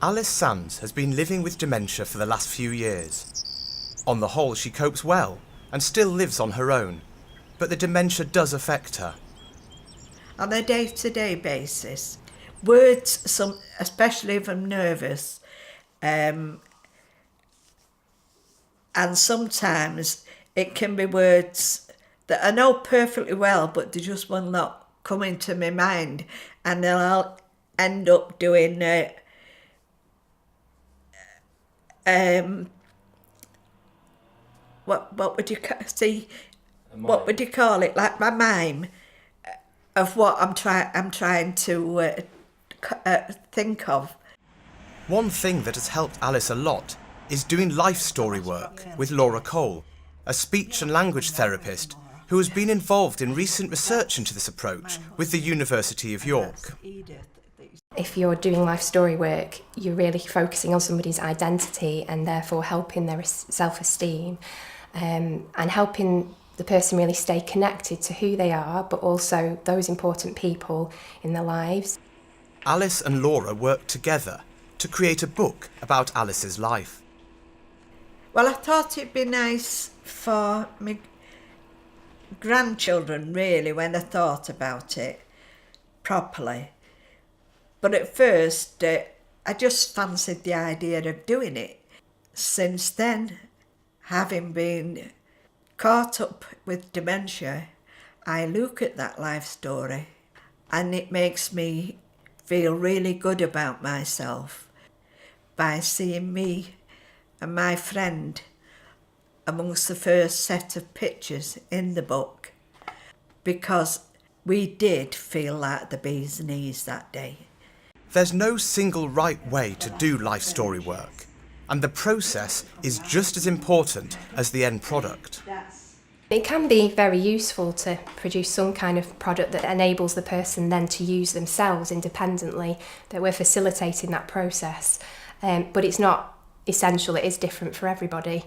Alice Sands has been living with dementia for the last few years. On the whole, she copes well and still lives on her own, but the dementia does affect her. On a day-to-day basis, words, especially if I'm nervous, and sometimes it can be words that I know perfectly well, but they just will not come into my mind, and then I'll end up doing what would you what would you call it? Like my mime of what I'm trying to think of. One thing that has helped Alice a lot is doing life story work with Laura Cole, a speech and language therapist who has been involved in recent research into this approach with the University of York. If you're doing life story work, you're really focusing on somebody's identity and therefore helping their self-esteem, and helping the person really stay connected to who they are, but also those important people in their lives. Alice and Laura worked together to create a book about Alice's life. Well, I thought it'd be nice for my grandchildren, really, when I thought about it properly. But at first, I just fancied the idea of doing it. Since then, having been caught up with dementia, I look at that life story and it makes me feel really good about myself by seeing me and my friend amongst the first set of pictures in the book, because we did feel like the bee's knees that day. There's no single right way to do life story work, and the process is just as important as the end product. It can be very useful to produce some kind of product that enables the person then to use themselves independently, that we're facilitating that process. But it's not essential, it is different for everybody.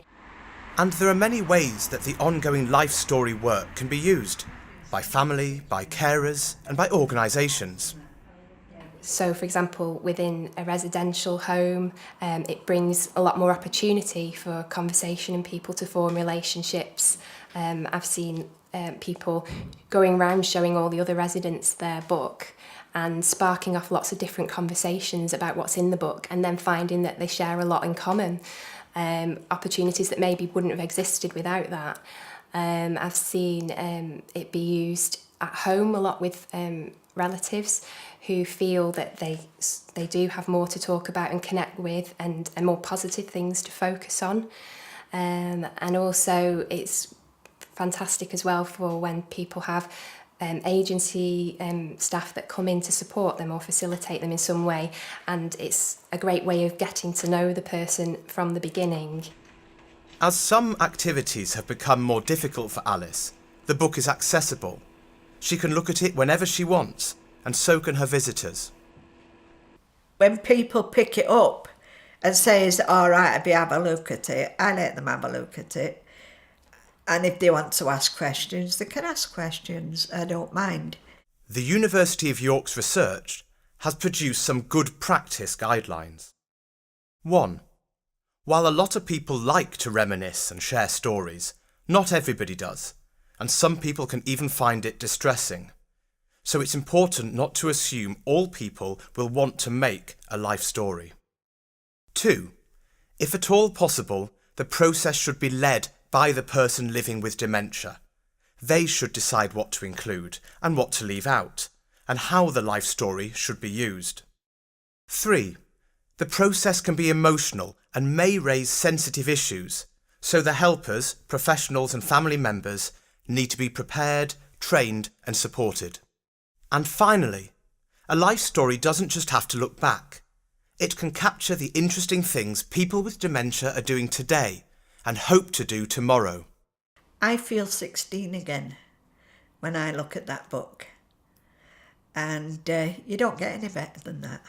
And there are many ways that the ongoing life story work can be used, by family, by carers, and by organisations. So, for example, within a residential home, it brings a lot more opportunity for conversation and people to form relationships. I've seen people going around showing all the other residents their book and sparking off lots of different conversations about what's in the book, and then finding that they share a lot in common, opportunities that maybe wouldn't have existed without that. I've seen it be used at home a lot with relatives who feel that they do have more to talk about and connect with, and more positive things to focus on. And also it's fantastic as well for when people have agency staff that come in to support them or facilitate them in some way, and it's a great way of getting to know the person from the beginning. As some activities have become more difficult for Alice, the book is accessible. She can look at it whenever she wants, and so can her visitors. When people pick it up and say, is it all right if you have a look at it, I let them have a look at it. And if they want to ask questions, they can ask questions. I don't mind. The University of York's research has produced some good practice guidelines. 1. While a lot of people like to reminisce and share stories, not everybody does, and some people can even find it distressing. So it's important not to assume all people will want to make a life story. 2. If at all possible, the process should be led by the person living with dementia. They should decide what to include and what to leave out, and how the life story should be used. 3. The process can be emotional and may raise sensitive issues, so the helpers, professionals and family members need to be prepared, trained and supported. And finally, a life story doesn't just have to look back. It can capture the interesting things people with dementia are doing today and hope to do tomorrow. I feel 16 again when I look at that book, and you don't get any better than that.